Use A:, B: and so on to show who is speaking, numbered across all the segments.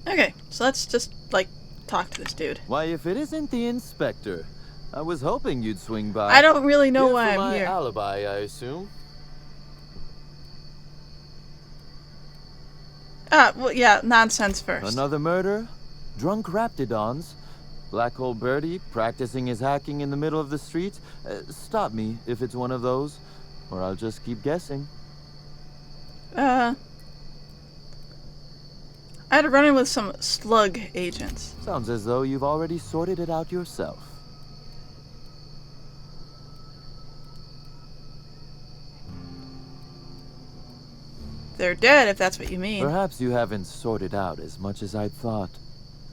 A: Okay, so let's just, like, talk to this dude.
B: Why, if it isn't the inspector, I was hoping you'd swing by.
A: I don't really know
C: Here
A: why
C: for
A: I'm
C: my
A: here.
C: alibi, I assume.
A: Well, yeah, nonsense first.
B: Another murder? Drunk Raptidons? Black Hole Birdie practicing his hacking in the middle of the street? Stop me if it's one of those, or I'll just keep guessing.
A: I had a run-in with some slug agents.
B: Sounds as though you've already sorted it out yourself.
A: They're dead, if that's what you mean.
B: Perhaps you haven't sorted out as much as I'd thought.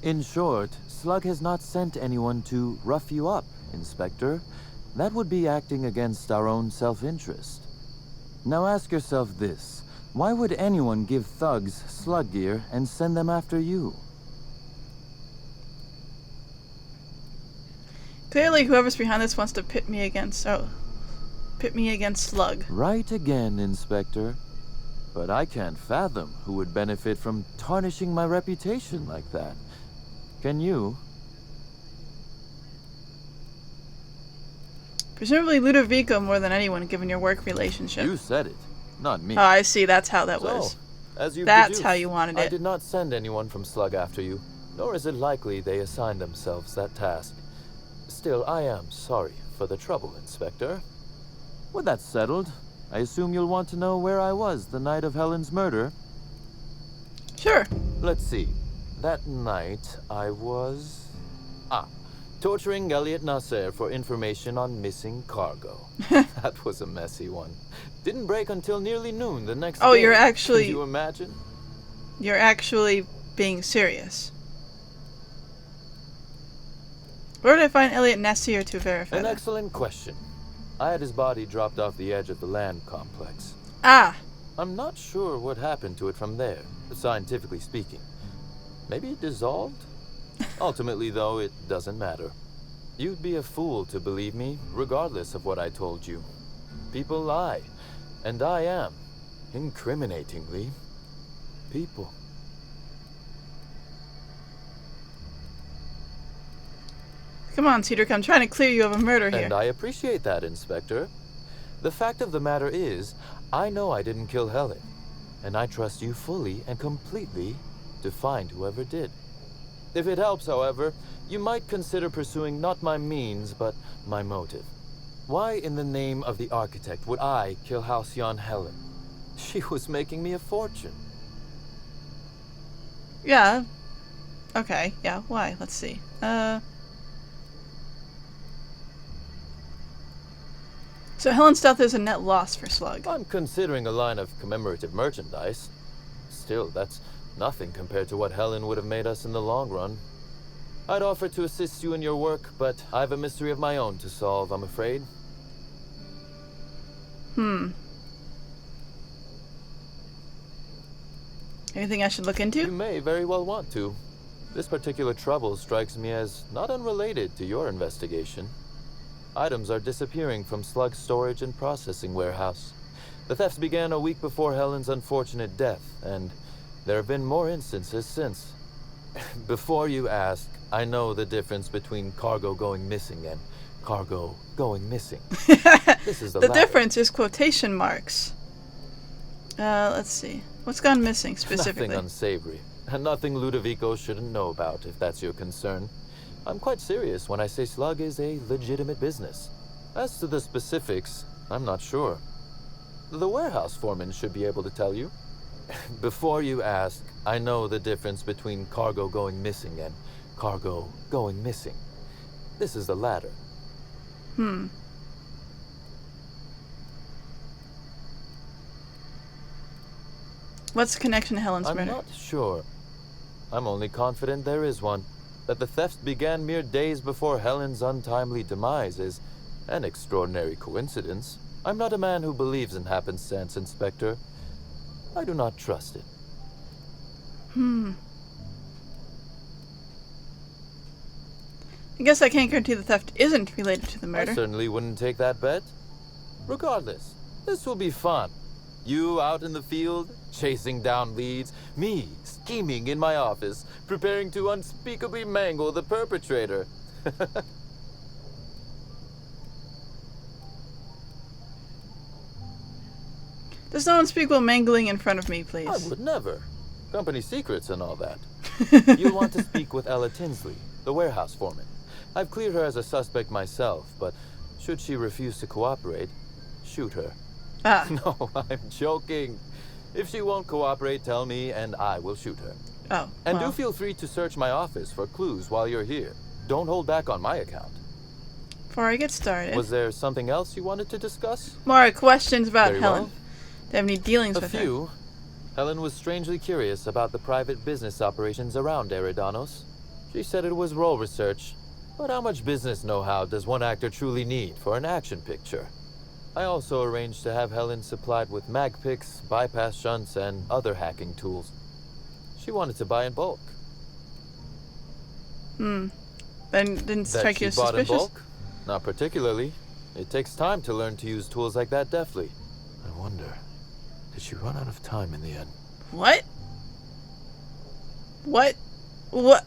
B: In short, Slug has not sent anyone to rough you up, Inspector. That would be acting against our own self-interest. Now ask yourself this. Why would anyone give thugs slug gear and send them after you?
A: Clearly, whoever's behind this wants to pit me against Slug.
B: Right again, Inspector. But I can't fathom who would benefit from tarnishing my reputation like that. Can you?
A: Presumably Ludovico more than anyone, given your work relationship.
B: You said it, not me.
A: Oh, I see. That's how that was.
C: As you
A: That's how you wanted
C: I
A: it.
C: did not send anyone from Slug after you, nor is it likely they assigned themselves that task. Still, I am sorry for the trouble, Inspector.
B: With that settled, I assume you'll want to know where I was the night of Helen's murder.
A: Sure.
C: Let's see. That night, I was... torturing Elliot Nasser for information on missing cargo. That was a messy one. Didn't break until nearly noon the next day.
A: Oh, you're actually...
C: Can you imagine?
A: You're actually being serious. Where did I find Elliot Nasser to verify
C: An
A: that?
C: excellent question. I had his body dropped off the edge of the land complex.
A: Ah,
C: I'm not sure what happened to it from there, scientifically speaking. Maybe it dissolved? Ultimately, though, it doesn't matter. You'd be a fool to believe me, regardless of what I told you. People lie, and I am, incriminatingly, people.
A: come on, Cedric. I'm trying to clear you of a murder here.
C: And I appreciate that, Inspector. The fact of the matter is, I know I didn't kill Helen, and I trust you fully and completely to find whoever did. If it helps, however, you might consider pursuing not my means, but my motive. Why in the name of the architect would I kill Halcyon Helen? She was making me a fortune.
A: Yeah. Okay, yeah, why? Let's see. So Helen's death is a net loss for Slug.
C: I'm considering a line of commemorative merchandise. Still, that's nothing compared to what Helen would have made us in the long run. I'd offer to assist you in your work, but I have a mystery of my own to solve, I'm afraid.
A: Anything I should look
C: You
A: into?
C: may very well want to. This particular trouble strikes me as not unrelated to your investigation. Items are disappearing from Slug's storage and processing warehouse. The thefts began a week before Helen's unfortunate death, and there have been more instances since. Before you ask, I know the difference between cargo going missing and cargo going missing. This is the latter.
A: difference is quotation marks. Let's see. What's gone missing specifically?
C: Nothing unsavory, and nothing Ludovico shouldn't know about, if that's your concern. I'm quite serious when I say Slug is a legitimate business. As to the specifics, I'm not sure. The warehouse foreman should be able to tell you. Before you ask, I know the difference between cargo going missing and cargo going missing. This is the latter.
A: What's the connection to Helen's
C: I'm
A: murder?
C: not sure. I'm only confident there is one. That the thefts began mere days before Helen's untimely demise is an extraordinary coincidence. I'm not a man who believes in happenstance, Inspector. I do not trust it.
A: I guess I can't guarantee the theft isn't related to the
C: I
A: murder.
C: certainly wouldn't take that bet. Regardless, this will be fun. You out in the field, chasing down leads. Me, scheming in my office, preparing to unspeakably mangle the perpetrator.
A: There's no unspeakable mangling in front of me,
C: I
A: please.
C: would never. Company secrets and all that. You'll want to speak with Ella Tinsley, the warehouse foreman. I've cleared her as a suspect myself, but should she refuse to cooperate, shoot her.
A: Ah.
C: No, I'm joking. If she won't cooperate, tell me and I will shoot her.
A: Oh.
C: And
A: well.
C: do feel free to search my office for clues while you're here. Don't hold back on my account.
A: Before I get started.
C: Was there something else you wanted to discuss?
A: More questions about
C: Very
A: Helen.
C: well.
A: Do you have any dealings
C: A
A: with her?
C: few. Helen was strangely curious about the private business operations around Eridanos. She said it was role research. But how much business know-how does one actor truly need for an action picture? I also arranged to have Helen supplied with mag picks, bypass shunts, and other hacking tools. She wanted to buy in bulk.
A: Then didn't strike you
C: That
A: as
C: she bought in
A: suspicious?
C: bulk? Not particularly. It takes time to learn to use tools like that deftly. I wonder, did she run out of time in the end?
A: What? What? What?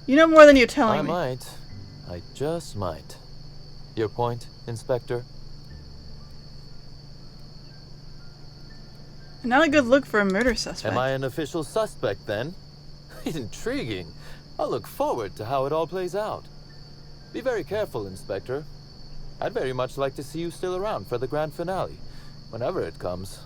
A: You know more than you're telling me.
C: I just might. Your point, Inspector?
A: Not a good look for a murder suspect.
C: Am I an official suspect then? Intriguing. I'll look forward to how it all plays out. Be very careful, Inspector. I'd very much like to see you still around for the grand finale, whenever it comes,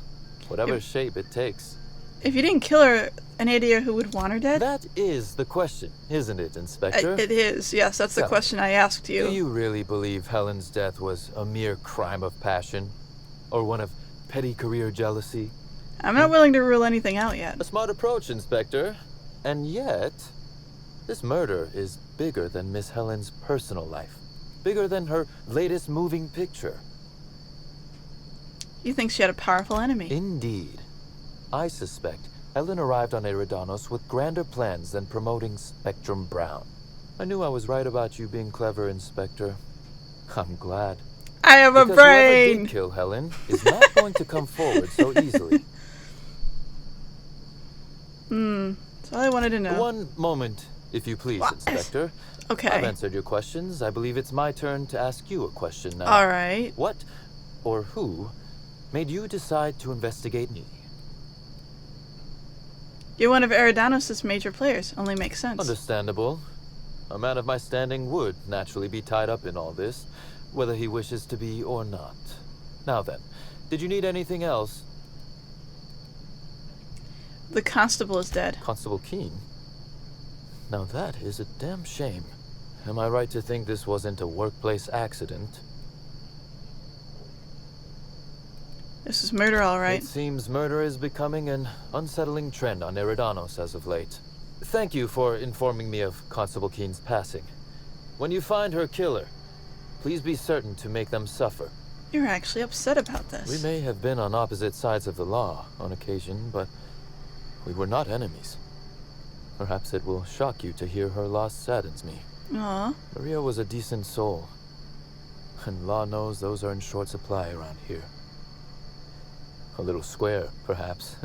C: whatever shape it takes.
A: If you didn't kill her, any idea who would want her dead?
C: That is the question, isn't it, Inspector?
A: It is, yes. That's the
C: So,
A: question I asked you.
C: Do you really believe Helen's death was a mere crime of passion? Or one of petty career jealousy?
A: I'm not willing to rule anything out yet.
C: A smart approach, Inspector. And yet, this murder is bigger than Miss Helen's personal life. Bigger than her latest moving picture.
A: You think she had a powerful enemy?
C: Indeed. I suspect Helen arrived on Eridanos with grander plans than promoting Spectrum Brown. I knew I was right about you being clever, Inspector. I'm glad.
A: I have a
C: Because whoever
A: brain!
C: did kill Helen is not going to come forward so easily.
A: That's all I wanted to know.
C: One moment, if you please,
A: What?
C: Inspector.
A: Okay.
C: I've answered your questions. I believe it's my turn to ask you a question now.
A: Alright.
C: What or who made you decide to investigate me?
A: You're one of Eridanos' major players. Only makes sense.
C: Understandable. A man of my standing would naturally be tied up in all this, whether he wishes to be or not. Now then, did you need anything else?
A: The constable is dead.
C: Constable Keene? Now that is a damn shame. Am I right to think this wasn't a workplace accident?
A: This is murder, alright.
C: It seems murder is becoming an unsettling trend on Eridanos as of late. Thank you for informing me of Constable Keene's passing. When you find her killer, please be certain to make them suffer.
A: You're actually upset about this.
C: We may have been on opposite sides of the law on occasion, but we were not enemies. Perhaps it will shock you to hear her loss saddens me.
A: Aw.
C: Maria was a decent soul, and law knows those are in short supply around here. A little square, perhaps,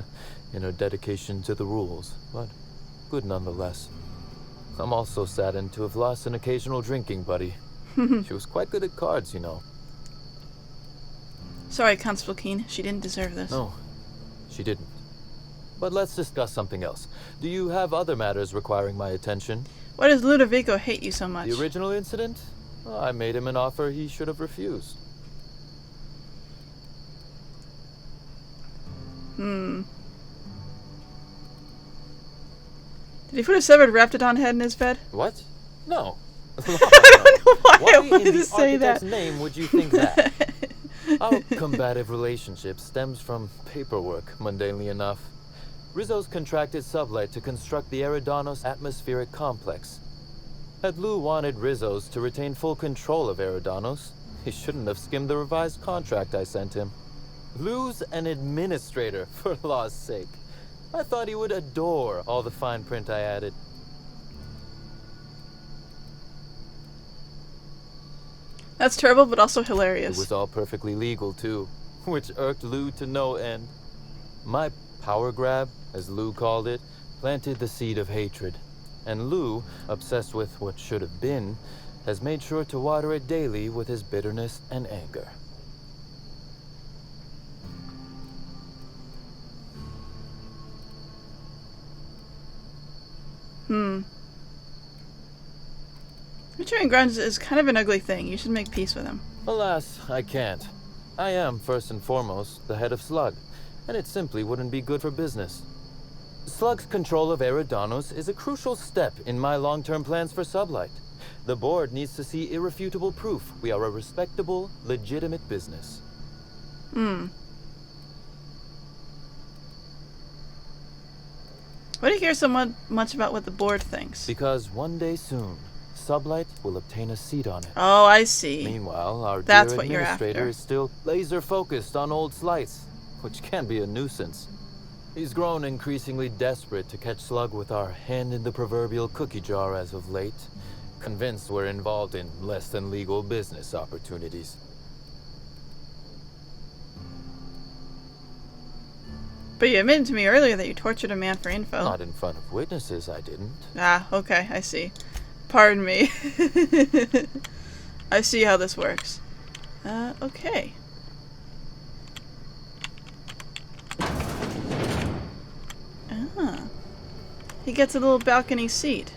C: in her dedication to the rules, but good nonetheless. I'm also saddened to have lost an occasional drinking buddy. She was quite good at cards, you know.
A: Sorry, Constable Keene. She didn't deserve this.
C: No, she didn't. But let's discuss something else. Do you have other matters requiring my attention?
A: Why does Ludovico hate you so much?
C: The original incident? Well, I made him an offer he should have refused.
A: Did he put a severed Raptidon head in his bed?
C: What? No.
A: I don't know why I
C: Why
A: wanted
C: in
A: to
C: the
A: say that.
C: architect's name would you think that? Our combative relationship stems from paperwork, mundanely enough. Rizzo's contracted Sublight to construct the Eridanos atmospheric complex. Had Lou wanted Rizzo's to retain full control of Eridanos, he shouldn't have skimmed the revised contract I sent him. Lou's an administrator, for law's sake. I thought he would adore all the fine print I added.
A: That's terrible, but also
C: It
A: hilarious.
C: was all perfectly legal, too, which irked Lou to no end. My power grab, as Lou called it, planted the seed of hatred. And Lou, obsessed with what should have been, has made sure to water it daily with his bitterness and anger.
A: Betraying grudge is kind of an ugly thing. You should make peace with him.
C: Alas, I can't. I am, first and foremost, the head of Slug, and it simply wouldn't be good for business. Slug's control of Eridanos is a crucial step in my long-term plans for Sublight. The board needs to see irrefutable proof we are a respectable, legitimate business.
A: Why do you care so much about what the board thinks?
C: Because one day soon, Sublight will obtain a seat on it.
A: Oh, I see.
C: Meanwhile, our
A: That's
C: dear
A: what you're
C: administrator
A: after.
C: is still laser-focused on old slights, which can be a nuisance. He's grown increasingly desperate to catch Slug with our hand in the proverbial cookie jar as of late, convinced we're involved in less than legal business opportunities.
A: But you admitted to me earlier that you tortured a man for info.
C: Not in front of witnesses, I didn't.
A: Ah, okay, I see. Pardon me. I see how this works. Okay. Ah. He gets a little balcony seat.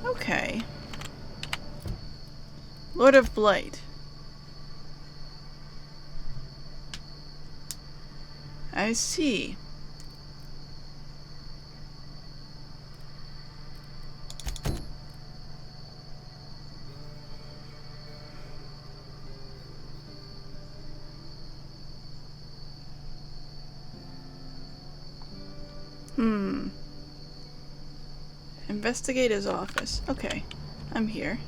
A: Okay. Lord of Blight. I see. Investigate his office. Okay, I'm here.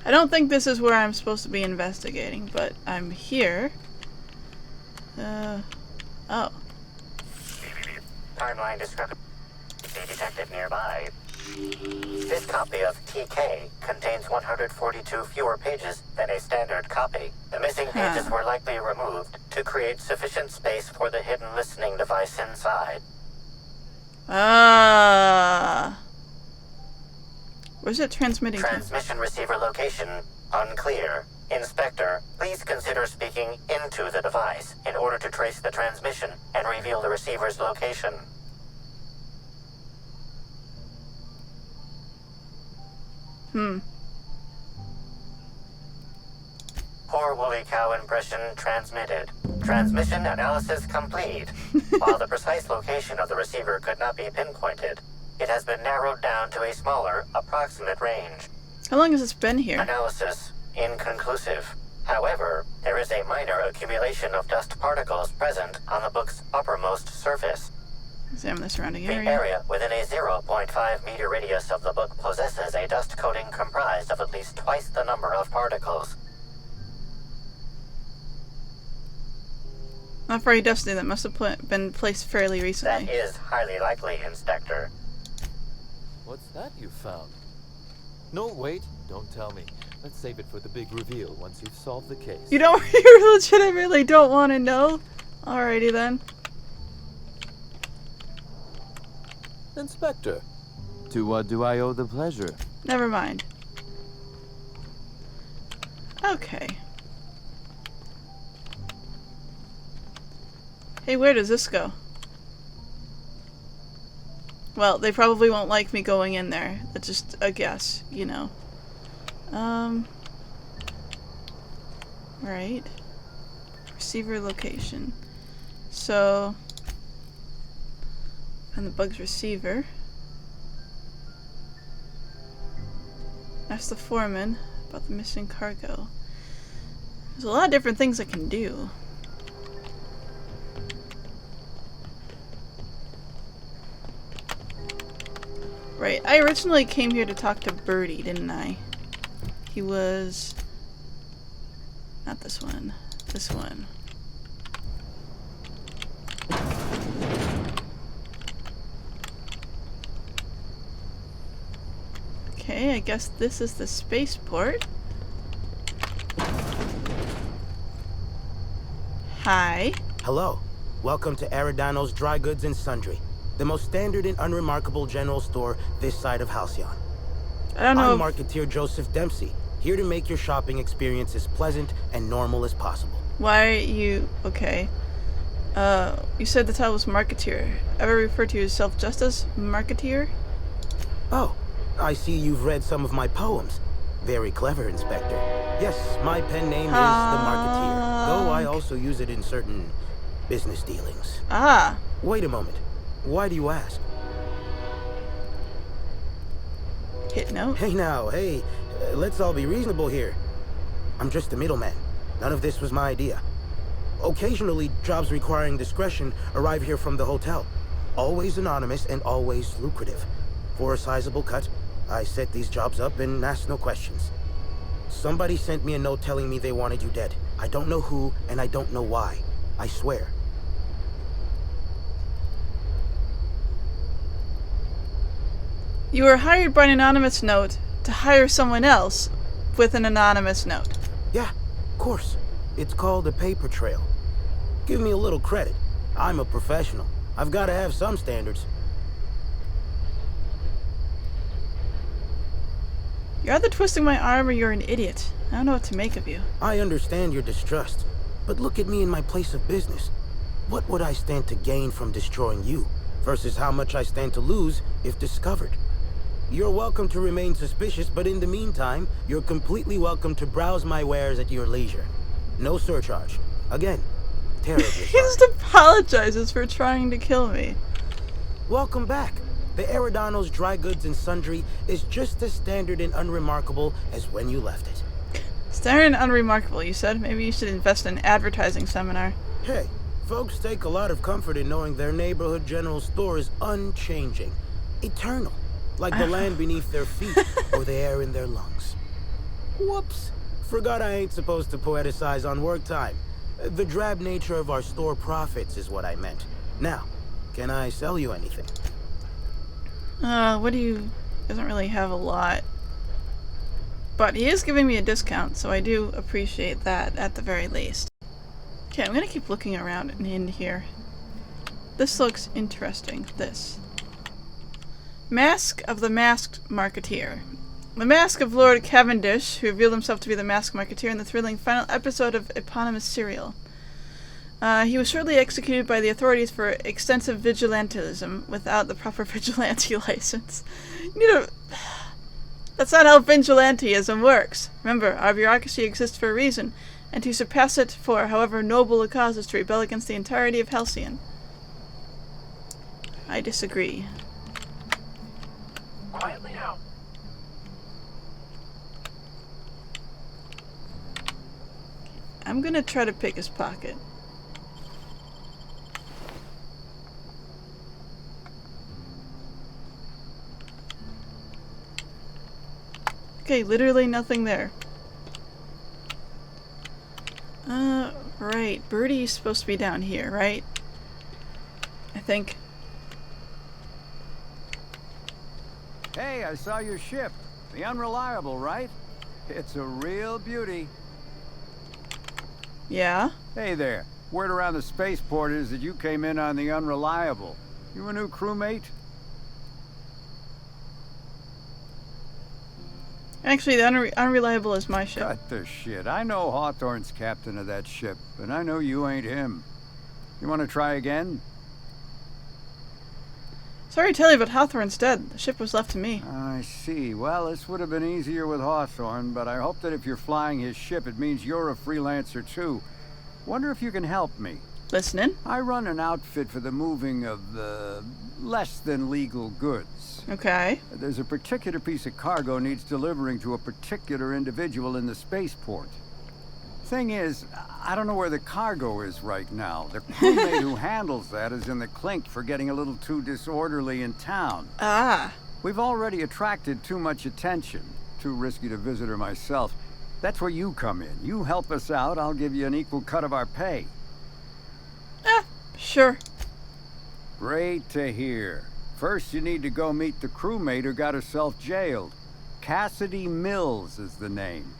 A: I don't think this is where I'm supposed to be investigating, but I'm here. Oh.
D: Timeline discrepancy detected nearby. This copy of TK contains 142 fewer pages than a standard copy. The missing pages were likely removed to create sufficient space for the hidden listening device inside.
A: Where's it transmitting to?
D: Transmission receiver location unclear. Inspector, please consider speaking into the device in order to trace the transmission and reveal the receiver's location. Poor woolly cow impression transmitted. Transmission analysis complete. While the precise location of the receiver could not be pinpointed, it has been narrowed down to a smaller, approximate range.
A: How long has this been here?
D: Analysis inconclusive. However, there is a minor accumulation of dust particles present on the book's uppermost surface.
A: Examine the surrounding
D: The
A: area.
D: area within a 0.5 meter radius of the book possesses a dust coating comprised of at least twice the number of particles.
A: Not very dusty. That must have been placed fairly recently.
D: That is highly likely, Inspector.
C: What's that you found? No, wait, don't tell me. Let's save it for the big reveal once you've solved the case.
A: You don't. You legitimately don't want to know. Alrighty then.
C: Inspector.
B: To what do I owe the pleasure?
A: Never mind. Okay. Hey, where does this go? Well, they probably won't like me going in there. That's just a guess, you know. Right. Receiver location. So, find the bug's receiver. Ask the foreman about the missing cargo. There's a lot of different things I can do. Right, I originally came here to talk to Birdie, didn't I? He was... not this one. This one. Okay, I guess this is the spaceport. Hi.
E: Hello. Welcome to Eridanos Dry Goods and Sundry, the most standard and unremarkable general store this side of Halcyon.
A: I don't know.
E: I'm Marketeer Joseph Dempsey, here to make your shopping experience as pleasant and normal as possible.
A: Why are you... okay. You said the title was Marketeer. Ever refer to yourself just as Marketeer?
E: Oh, I see you've read some of my poems. Very clever, Inspector. Yes, my pen name is the Marketeer, though I also use it in certain business dealings.
A: Ah.
E: Wait a moment. Why do you ask?
A: Hit note.
E: Hey now, hey, let's all be reasonable here. I'm just a middleman. None of this was my idea. Occasionally, jobs requiring discretion arrive here from the hotel. Always anonymous and always lucrative. For a sizable cut, I set these jobs up and ask no questions. Somebody sent me a note telling me they wanted you dead. I don't know who, and I don't know why. I swear.
A: You were hired by an anonymous note to hire someone else with an anonymous note.
E: Yeah, of course. It's called a paper trail. Give me a little credit. I'm a professional. I've got to have some standards.
A: You're either twisting my arm or you're an idiot. I don't know what to make of you.
E: I understand your distrust, but look at me in my place of business. What would I stand to gain from destroying you, versus how much I stand to lose if discovered? You're welcome to remain suspicious, but in the meantime, you're completely welcome to browse my wares at your leisure. No surcharge. Again, terribly
A: He
E: sorry.
A: just apologizes for trying to kill me.
E: Welcome back. The Eridanos Dry Goods and Sundry is just as standard and unremarkable as when you left it.
A: Standard and unremarkable, you said? Maybe you should invest in an advertising seminar.
E: Hey, folks take a lot of comfort in knowing their neighborhood general store is unchanging, eternal, like the land beneath their feet or the air in their lungs. Whoops. Forgot I ain't supposed to poeticize on work time. The drab nature of our store profits is what I meant. Now, can I sell you anything?
A: What do you... doesn't really have a lot. But he is giving me a discount, so I do appreciate that at the very least. Okay, I'm gonna keep looking around and in here. This looks interesting. This. Mask of the Masked Marketeer. The mask of Lord Cavendish, who revealed himself to be the Masked Marketeer in the thrilling final episode of eponymous serial. He was shortly executed by the authorities for extensive vigilantism without the proper vigilante license. That's not how vigilantism works. Remember, our bureaucracy exists for a reason, and to surpass it for however noble a cause is to rebel against the entirety of Halcyon. I disagree.
D: Quietly now.
A: I'm gonna try to pick his pocket. Okay, literally nothing there. Right. Birdie's supposed to be down here, right? I think.
F: Hey, I saw your ship. The Unreliable, right? It's a real beauty.
A: Yeah?
F: Hey there. Word around the spaceport is that you came in on the Unreliable. You a new crewmate?
A: Actually, the Unreliable is my ship.
F: Cut the shit. I know Hawthorne's captain of that ship, and I know you ain't him. You want to try again?
A: Sorry to tell you, but Hawthorne's dead. The ship was left to me.
F: I see. Well, this would have been easier with Hawthorne, but I hope that if you're flying his ship, it means you're a freelancer too. Wonder if you can help me.
A: Listening?
F: I run an outfit for the moving of, less than legal goods.
A: Okay.
F: There's a particular piece of cargo needs delivering to a particular individual in the spaceport. Thing is, I don't know where the cargo is right now. The crewmate who handles that is in the clink for getting a little too disorderly in town.
A: Ah.
F: We've already attracted too much attention. Too risky to visit her myself. That's where you come in. You help us out, I'll give you an equal cut of our pay.
A: Sure.
F: Great to hear. First, you need to go meet the crewmate who got herself jailed. Cassidy Mills is the name.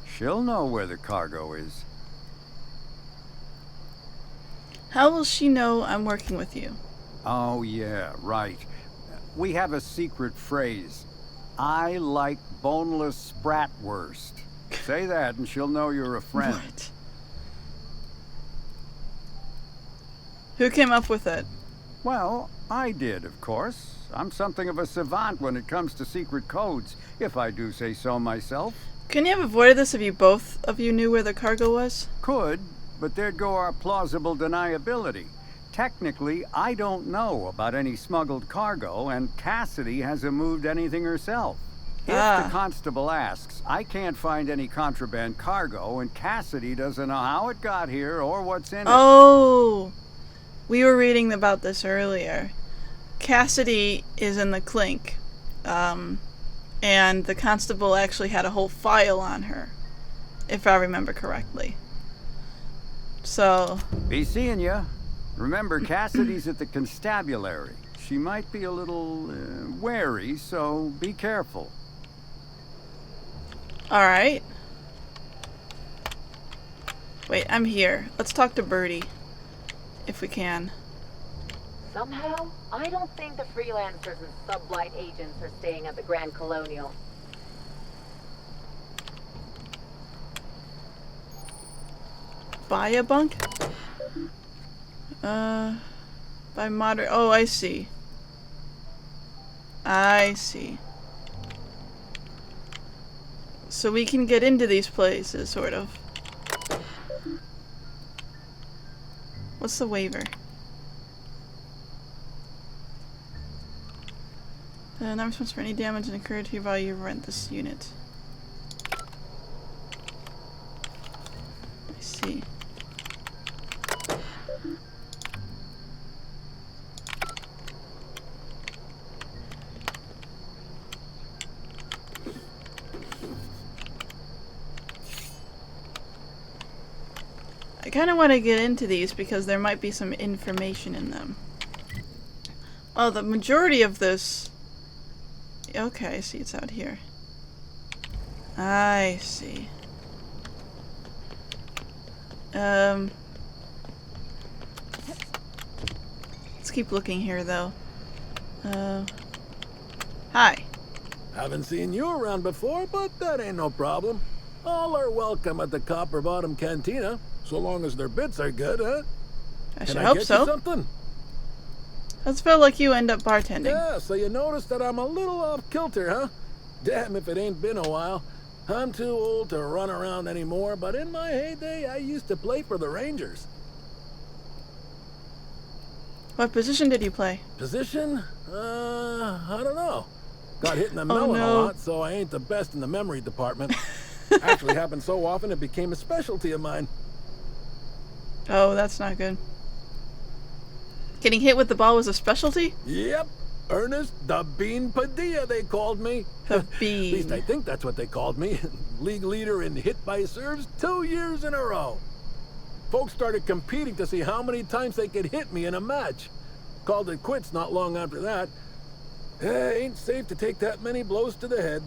F: She'll know where the cargo is.
A: How will she know I'm working with you?
F: Oh, yeah, right. We have a secret phrase. I like boneless spratwurst. Say that and she'll know you're a friend.
A: What? Who came up with it?
F: Well, I did, of course. I'm something of a savant when it comes to secret codes, if I do say so myself.
A: Couldn't you have avoided this if you both of you knew where the cargo was?
F: Could, but there'd go our plausible deniability. Technically, I don't know about any smuggled cargo, and Cassidy hasn't moved anything herself. If the constable asks, I can't find any contraband cargo, and Cassidy doesn't know how it got here or what's in it.
A: Oh! We were reading about this earlier. Cassidy is in the clink. And the constable actually had a whole file on her, if I remember correctly. So...
F: Be seeing ya. Remember, Cassidy's at the constabulary. She might be a little wary, so be careful.
A: Alright. Wait, I'm here. Let's talk to Birdie. If we can.
G: Somehow, I don't think the freelancers and sublight agents are staying at the Grand Colonial.
A: Buy a bunk? By modern... Oh, I see. I see. So we can get into these places, sort of. What's the waiver? Not responsible for any damage incurred to while you rent this unit. I see. I kind of want to get into these because there might be some information in them. Oh, the majority of this... Okay, I see it's out here. I see. Let's keep looking here, though. Hi.
H: Haven't seen you around before, but that ain't no problem. All are welcome at the Copper Bottom Cantina, so long as their bits are good, huh?
A: I should
H: Can
A: hope
H: I get
A: so.
H: you something?
A: Let's feel like you end up bartending.
H: Yeah, so you notice that I'm a little off kilter, huh? Damn if it ain't been a while. I'm too old to run around anymore, but in my heyday, I used to play for the Rangers.
A: What position did you play?
H: Position? I don't know. Got hit in the
A: Oh,
H: melon
A: no.
H: a lot, so I ain't the best in the memory department. Actually happened so often it became a specialty of mine.
A: Oh, that's not good. Getting hit with the ball was a specialty?
H: Yep. Ernest the Bean Padilla, they called me.
A: The
H: At least I
A: bean.
H: think that's what they called me. League leader in hit by serves 2 years in a row. Folks started competing to see how many times they could hit me in a match. Called it quits not long after that. Ain't safe to take that many blows to the head.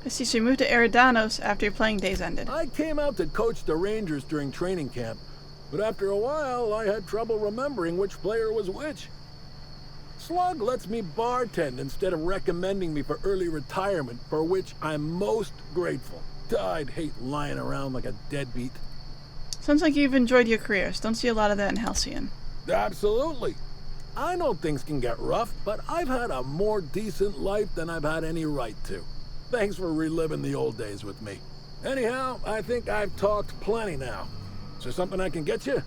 A: I see, so you moved to Eridanos after your playing days ended.
H: I came out to coach the Rangers during training camp, but after a while I had trouble remembering which player was which. Slug lets me bartend instead of recommending me for early retirement, for which I'm most grateful. I'd hate lying around like a deadbeat.
A: Sounds like you've enjoyed your careers. Don't see a lot of that in Halcyon.
H: Absolutely. I know things can get rough, but I've had a more decent life than I've had any right to. Thanks for reliving the old days with me. Anyhow, I think I've talked plenty now. Is there something I can get you?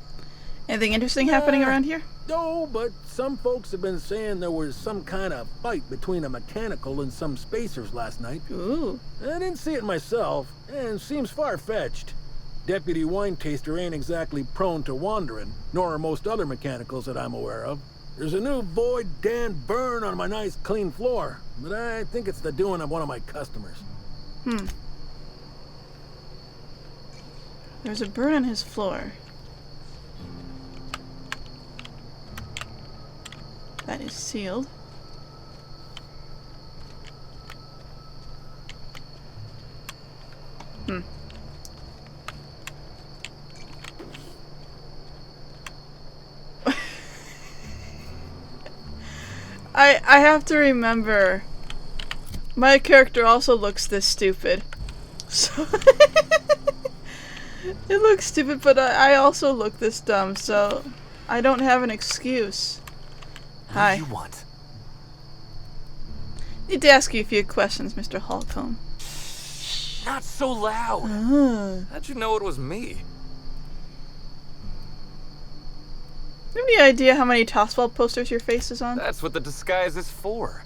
A: Anything interesting happening around here?
H: No, but some folks have been saying there was some kind of fight between a mechanical and some spacers last night.
A: Ooh.
H: I didn't see it myself, and seems far-fetched. Deputy Wine Taster ain't exactly prone to wandering, nor are most other mechanicals that I'm aware of. There's a new Void Dan burn on my nice clean floor, but I think it's the doing of one of my customers.
A: There's a burn on his floor. That is sealed. I have to remember, my character also looks this stupid. So it looks stupid, but I also look this dumb, so I don't have an excuse. Hi.
C: What do you want?
A: Need to ask you a few questions, Mr. Holcomb.
C: Not so loud. How'd you know it was me?
A: Do you have any idea how many Tossball posters your face is on?
C: That's what the disguise is for.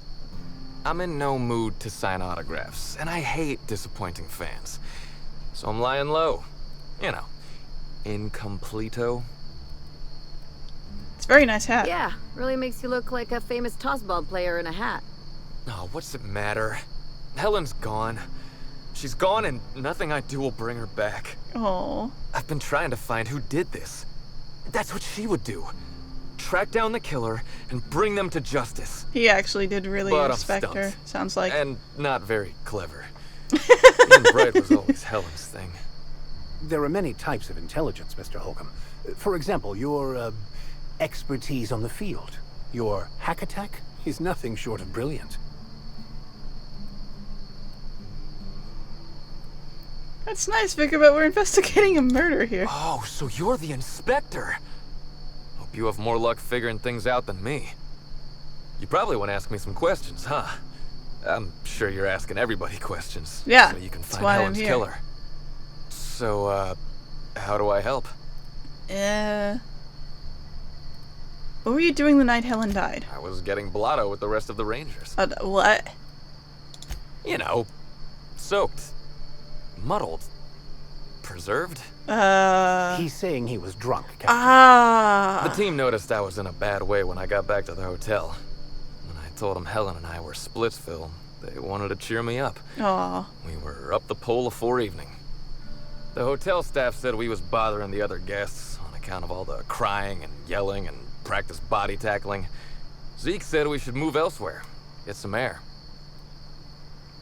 C: I'm in no mood to sign autographs, and I hate disappointing fans. So I'm lying low. You know, incompleto.
A: It's a very nice hat.
G: Yeah, really makes you look like a famous tossball player in a hat.
C: Oh, what's it matter? Helen's gone. She's gone, and nothing I do will bring her back.
A: Oh.
C: I've been trying to find who did this. That's what she would do. Track down the killer and bring them to justice.
A: He actually did really
C: But I'm
A: respect
C: stumped.
A: her. Sounds like.
C: And not very clever. Being bright was always Helen's thing.
I: There are many types of intelligence, Mr. Holcomb. For example, your expertise on the field. Your hack attack is nothing short of brilliant.
A: That's nice, Vicar, but we're investigating a murder here.
C: Oh, so you're the inspector. Hope you have more luck figuring things out than me. You probably want to ask me some questions, huh? I'm sure you're asking everybody questions.
A: Yeah,
C: So you can
A: that's
C: find
A: why I'm
C: Helen's
A: here.
C: killer. So, how do I help?
A: What were you doing the night Helen died?
C: I was getting blotto with the rest of the Rangers.
A: What?
C: You know, soaked, muddled, preserved.
I: He's saying he was drunk, Captain.
C: The team noticed I was in a bad way when I got back to the hotel. When I told them Helen and I were Splitsville, they wanted to cheer me up.
A: Aw.
C: We were up the pole afore evening. The hotel staff said we was bothering the other guests on account of all the crying and yelling and practice body tackling. Zeke said we should move elsewhere, get some air.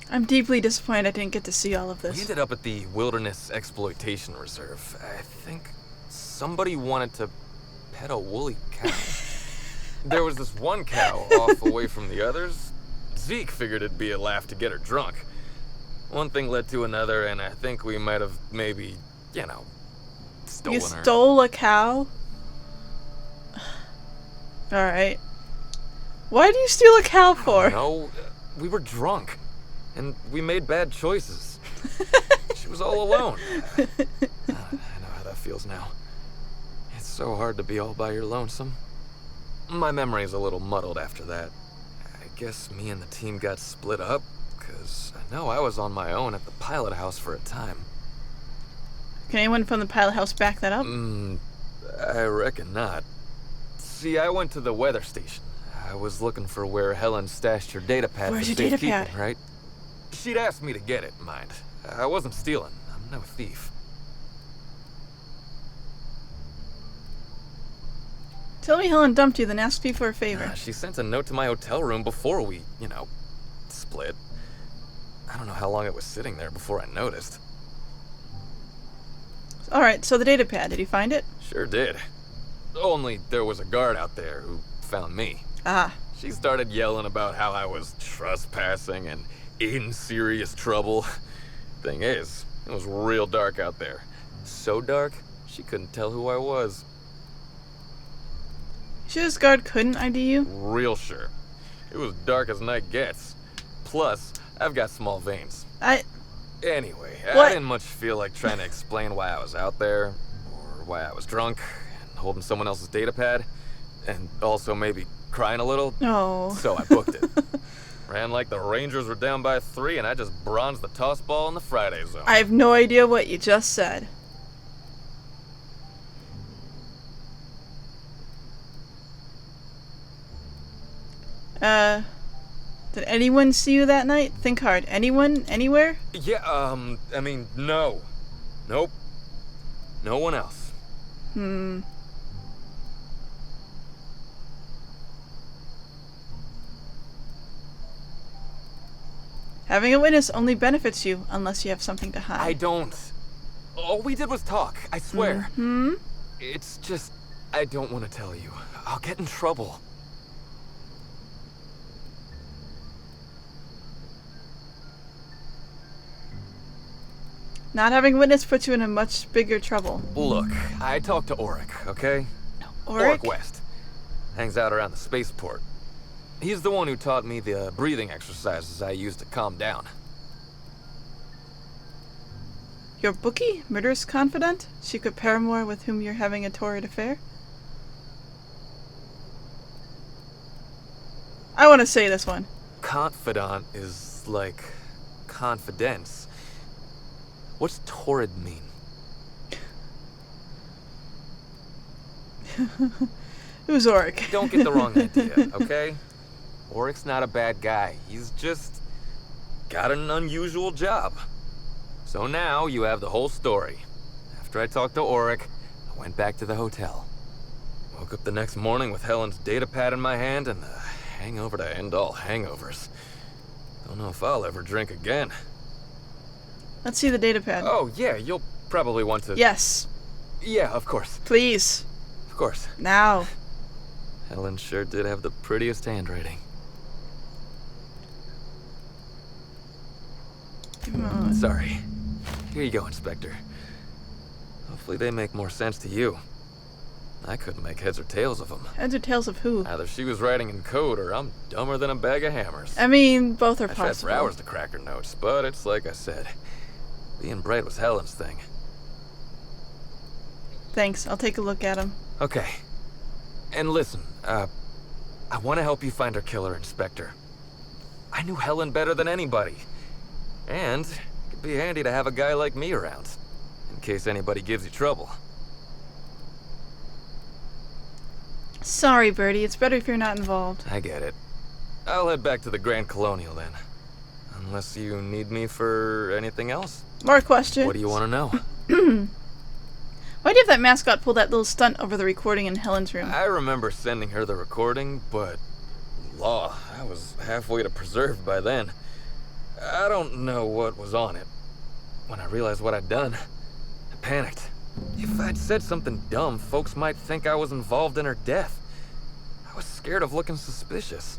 A: I'm deeply disappointed I didn't get to see all of
C: We
A: this.
C: ended up at the Wilderness Exploitation Reserve. I think somebody wanted to pet a woolly cow. There was this one cow off away from the others. Zeke figured it'd be a laugh to get her drunk. One thing led to another, and I think we might have maybe, stolen
A: You
C: her.
A: stole a cow? Alright. Why do you steal a cow for?
C: No, we were drunk, and we made bad choices. She was all alone. I know how that feels now. It's so hard to be all by your lonesome. My memory's a little muddled after that. I guess me and the team got split up, because I know I was on my own at the pilot house for a time.
A: Can anyone from the pilot house back that up?
C: I reckon not. See, I went to the weather station. I was looking for where Helen stashed her data pad
A: Where's
C: for
A: your data
C: safekeeping,
A: pad?
C: right? She'd asked me to get it, mind. I wasn't stealing. I'm no thief.
A: Tell me Helen dumped you, then asked you for a favor.
C: She sent a note to my hotel room before we, split. I don't know how long it was sitting there before I noticed.
A: Alright, so the data pad, did you find it?
C: Sure did. Only there was a guard out there who found me.
A: Ah.
C: She started yelling about how I was trespassing and in serious trouble. Thing is, it was real dark out there. So dark, she couldn't tell who I was.
A: Sure this guard couldn't ID you?
C: Real sure. It was dark as night gets. Plus, I've got small veins. Anyway,
A: What?
C: I didn't much feel like trying to explain why I was out there, or why I was drunk, and holding someone else's data pad, and also maybe crying a little.
A: No.
C: So I booked it. Ran like the Rangers were down by 3, and I just bronzed the toss ball in the Friday zone.
A: I have no idea what you just said. Did anyone see you that night? Think hard. Anyone? Anywhere?
J: Yeah, I mean, no. Nope. No one else.
A: Having a witness only benefits you unless you have something to hide.
J: I don't. All we did was talk, I swear. It's just, I don't want to tell you. I'll get in trouble.
A: Not having a witness puts you in a much bigger trouble.
J: Look, I talked to Auric, okay?
A: Auric?
J: West. Hangs out around the spaceport. He's the one who taught me the breathing exercises I use to calm down.
A: Your bookie? Murderous confidant? Secret paramour with whom you're having a torrid affair? I want to say this one.
J: Confidant is like confidence. What's torrid mean?
A: Who's Auric?
J: Don't get the wrong idea, okay? Auric's not a bad guy. He's just got an unusual job. So now you have the whole story. After I talked to Auric, I went back to the hotel. Woke up the next morning with Helen's data pad in my hand and the hangover to end all hangovers. Don't know if I'll ever drink again.
A: Let's see the data pad.
J: Oh, yeah, you'll probably want to...
A: Yes.
J: Yeah, of course.
A: Please.
J: Of course.
A: Now.
J: Helen sure did have the prettiest handwriting.
A: Come on.
J: Sorry. Here you go, Inspector. Hopefully they make more sense to you. I couldn't make heads or tails of them.
A: Heads or tails of who?
J: Either she was writing in code or I'm dumber than a bag of hammers.
A: I mean, both are
J: I
A: possible.
J: sat for hours to crack her notes, but it's like I said. Being bright was Helen's thing.
A: Thanks. I'll take a look at him.
J: Okay. And listen, I want to help you find her killer, Inspector. I knew Helen better than anybody. And it'd be handy to have a guy like me around, in case anybody gives you trouble.
A: Sorry, Birdie. It's better if you're not involved.
J: I get it. I'll head back to the Grand Colonial then. Unless you need me for anything else.
A: More questions.
J: What do you want to know?
A: Why do you have that mascot pull that little stunt over the recording in Helen's room?
J: I remember sending her the recording, but... Law, I was halfway to preserved by then. I don't know what was on it. When I realized what I'd done, I panicked. If I'd said something dumb, folks might think I was involved in her death. I was scared of looking suspicious.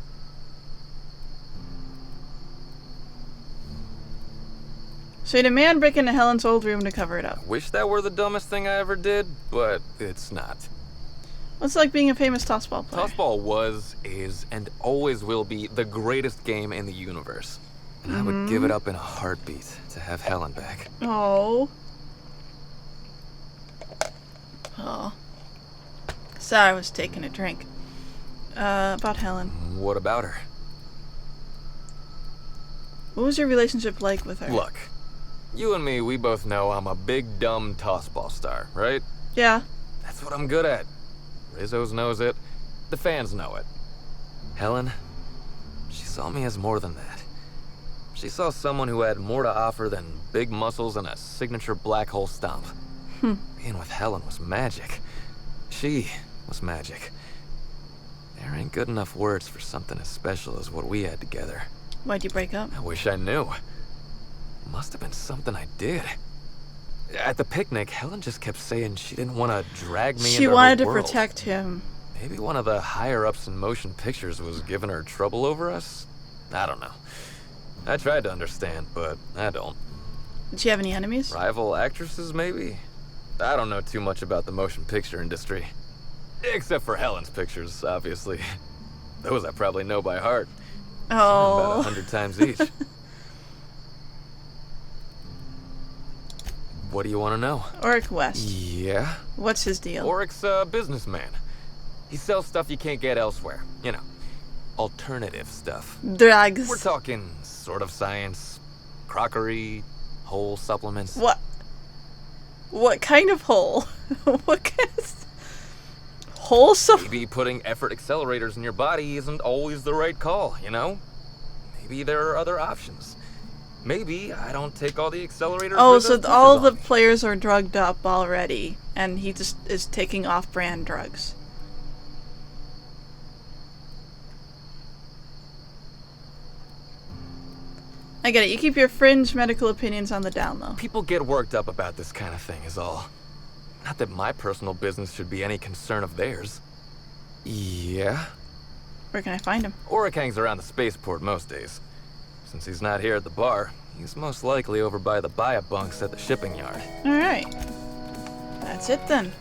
A: So you had a man break into Helen's old room to cover it up.
J: Wish that were the dumbest thing I ever did, but it's not.
A: What's it like being a famous tossball player?
J: Tossball was, is, and always will be the greatest game in the universe. And I would give it up in a heartbeat to have Helen back.
A: Oh. Oh. Sorry, I was taking a drink. About Helen.
J: What about her?
A: What was your relationship like with her?
J: Look, you and me, we both know I'm a big, dumb tossball star, right?
A: Yeah.
J: That's what I'm good at. Rizzo's knows it. The fans know it. Helen, she saw me as more than that. She saw someone who had more to offer than big muscles and a signature black hole stomp. Being with Helen was magic. She was magic. There ain't good enough words for something as special as what we had together.
A: Why'd you break up?
J: I wish I knew. Must have been something I did. At the picnic, Helen just kept saying she didn't want to drag me into her
A: She wanted to
J: world.
A: protect him.
J: Maybe one of the higher-ups in motion pictures was giving her trouble over us? I don't know. I tried to understand, but I don't.
A: Did she have any enemies?
J: Rival actresses, maybe? I don't know too much about the motion picture industry. Except for Helen's pictures, obviously. Those I probably know by heart.
A: Oh.
J: About 100 times each. What do you want to know?
A: Auric West.
J: Yeah?
A: What's his deal?
J: Auric's a businessman. He sells stuff you can't get elsewhere. You know, alternative stuff.
A: Drugs.
J: We're talking sort of science, crockery, whole supplements.
A: What? What kind of hole? What kind of... wholesome.
J: Maybe putting effort accelerators in your body isn't always the right call, you know? Maybe there are other options. Maybe I don't take all the accelerators.
A: Oh, so all the players are drugged up already, and he just is taking off-brand drugs. I get it. You keep your fringe medical opinions on the down low.
J: People get worked up about this kind of thing is all. Not that my personal business should be any concern of theirs. Yeah?
A: Where can I find him?
J: Oric hangs around the spaceport most days. Since he's not here at the bar, he's most likely over by the buy-up bunks at the shipping yard.
A: Alright. That's it then.